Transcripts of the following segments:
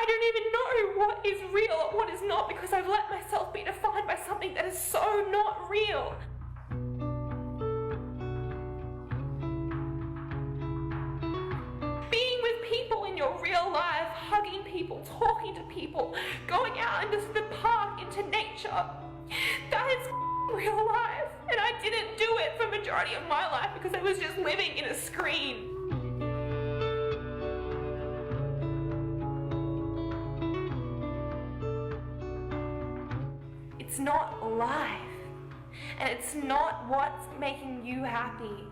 don't even know what is real and what is not, because I've let myself be defined by something that is so not real. Being with people in your real life, hugging people, talking to people, going out into the park, into nature, that is real life. And I didn't do it for the majority of my life because I was just living in a screen. It's not life, and it's not what's making you happy.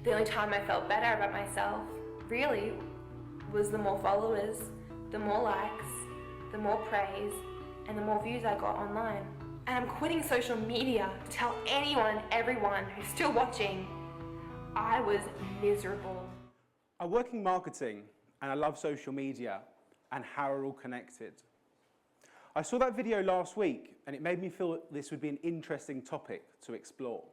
The only time I felt better about myself, really, was the more followers, the more likes, the more praise, and the more views I got online. And I'm quitting social media to tell anyone and everyone who's still watching, I was miserable. I work in marketing, and I love social media and how we're all connected. I saw that video last week, and it made me feel that this would be an interesting topic to explore.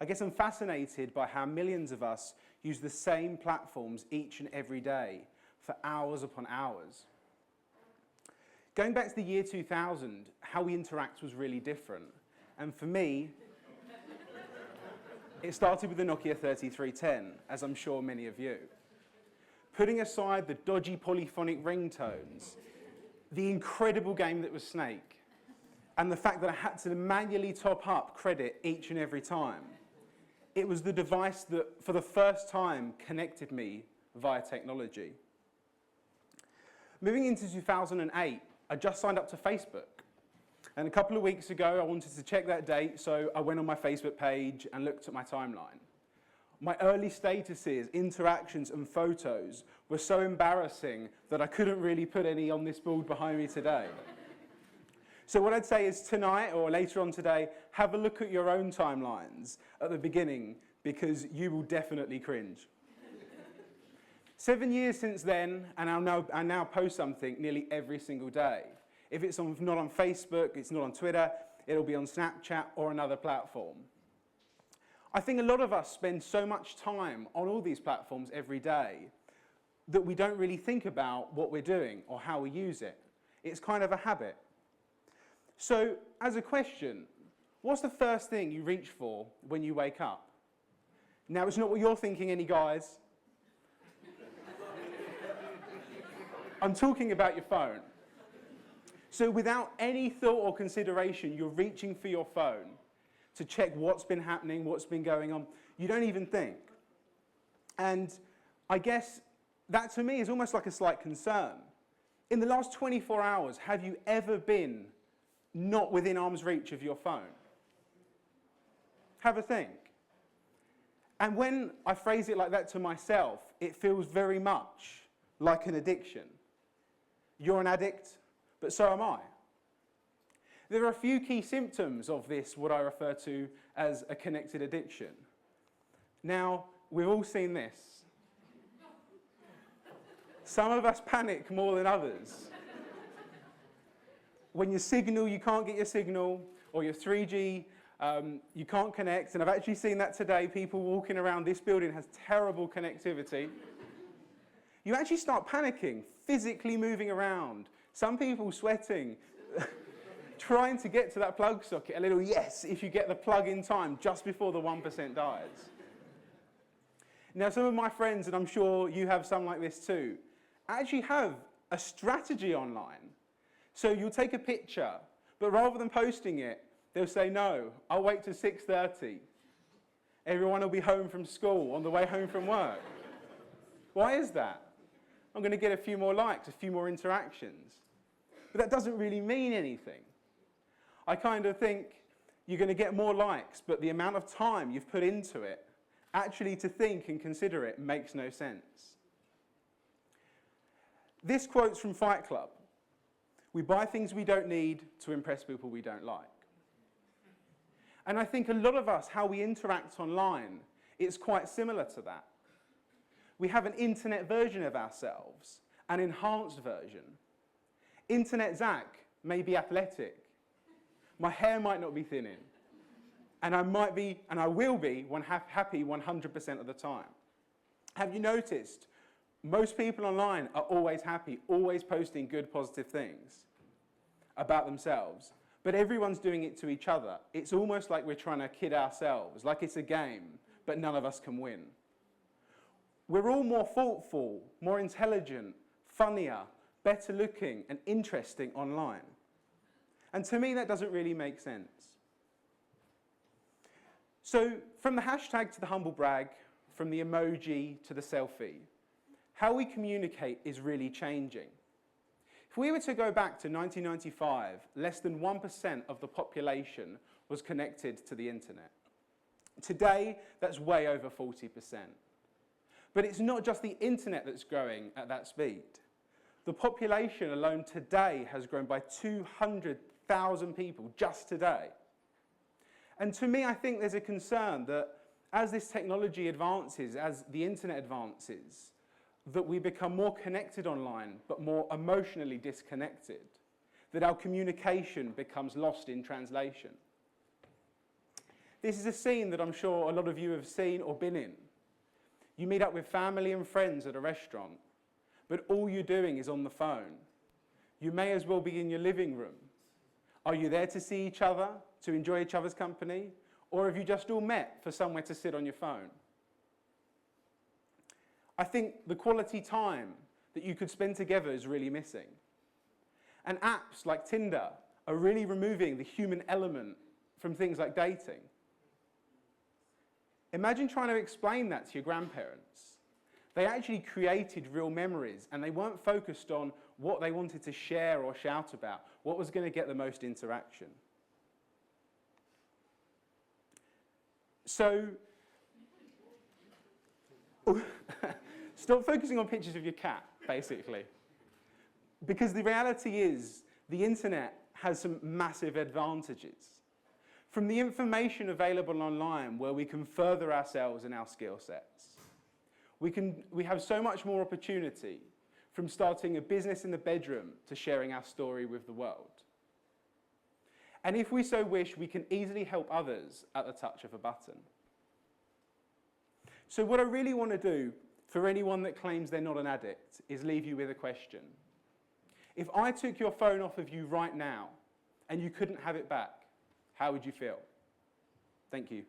I guess I'm fascinated by how millions of us use the same platforms each and every day for hours upon hours. Going back to the year 2000, how we interact was really different. And for me, it started with the Nokia 3310, as I'm sure many of you. Putting aside the dodgy polyphonic ringtones, the incredible game that was Snake, and the fact that I had to manually top up credit each and every time, it was the device that, for the first time, connected me via technology. Moving into 2008, I just signed up to Facebook. And a couple of weeks ago, I wanted to check that date, so I went on my Facebook page and looked at my timeline. My early statuses, interactions, and photos were so embarrassing that I couldn't really put any on this board behind me today. So what I'd say is tonight, or later on today, have a look at your own timelines at the beginning, because you will definitely cringe. 7 years since then, and I now post something nearly every single day. If it's not on Facebook, it's not on Twitter, it'll be on Snapchat or another platform. I think a lot of us spend so much time on all these platforms every day that we don't really think about what we're doing or how we use it. It's kind of a habit. So, as a question, what's the first thing you reach for when you wake up? Now, it's not what you're thinking, any guys. I'm talking about your phone. So without any thought or consideration, you're reaching for your phone to check what's been happening, what's been going on. You don't even think. And I guess that to me is almost like a slight concern. In the last 24 hours, have you ever been not within arm's reach of your phone? Have a think. And when I phrase it like that to myself, it feels very much like an addiction. You're an addict, but so am I. There are a few key symptoms of this, what I refer to as a connected addiction. Now, we've all seen this. Some of us panic more than others. When your signal, you can't get your signal, or your 3G, you can't connect. And I've actually seen that today. People walking around this building has terrible connectivity. You actually start panicking, physically moving around. Some people sweating, trying to get to that plug socket. A little yes if you get the plug in time just before the 1% dies. Now, some of my friends, and I'm sure you have some like this too, actually have a strategy online. So you'll take a picture, but rather than posting it, they'll say, no, I'll wait till 6:30. Everyone will be home from school, on the way home from work. Why is that? I'm going to get a few more likes, a few more interactions. But that doesn't really mean anything. I kind of think you're going to get more likes, but the amount of time you've put into it, actually to think and consider it, makes no sense. This quote's from Fight Club. We buy things we don't need to impress people we don't like. And I think a lot of us, how we interact online, it's quite similar to that. We have an internet version of ourselves, an enhanced version. Internet Zach may be athletic. My hair might not be thinning. And I might be, and I will be, happy 100% of the time. Have you noticed, most people online are always happy, always posting good, positive things about themselves. But everyone's doing it to each other. It's almost like we're trying to kid ourselves, like it's a game, but none of us can win. We're all more thoughtful, more intelligent, funnier, better looking, and interesting online. And to me, that doesn't really make sense. So from the hashtag to the humble brag, from the emoji to the selfie, how we communicate is really changing. If we were to go back to 1995, less than 1% of the population was connected to the internet. Today, that's way over 40%. But it's not just the internet that's growing at that speed. The population alone today has grown by 200,000 people just today. And to me, I think there's a concern that as this technology advances, as the internet advances, that we become more connected online, but more emotionally disconnected, that our communication becomes lost in translation. This is a scene that I'm sure a lot of you have seen or been in. You meet up with family and friends at a restaurant, but all you're doing is on the phone. You may as well be in your living room. Are you there to see each other, to enjoy each other's company, or have you just all met for somewhere to sit on your phone? I think the quality time that you could spend together is really missing. And apps like Tinder are really removing the human element from things like dating. Imagine trying to explain that to your grandparents. They actually created real memories, and they weren't focused on what they wanted to share or shout about, what was going to get the most interaction. So, stop focusing on pictures of your cat, basically. Because the reality is, the internet has some massive advantages. From the information available online, where we can further ourselves and our skill sets. We have so much more opportunity, from starting a business in the bedroom to sharing our story with the world. And if we so wish, we can easily help others at the touch of a button. So what I really want to do for anyone that claims they're not an addict is leave you with a question. If I took your phone off of you right now and you couldn't have it back, how would you feel? Thank you.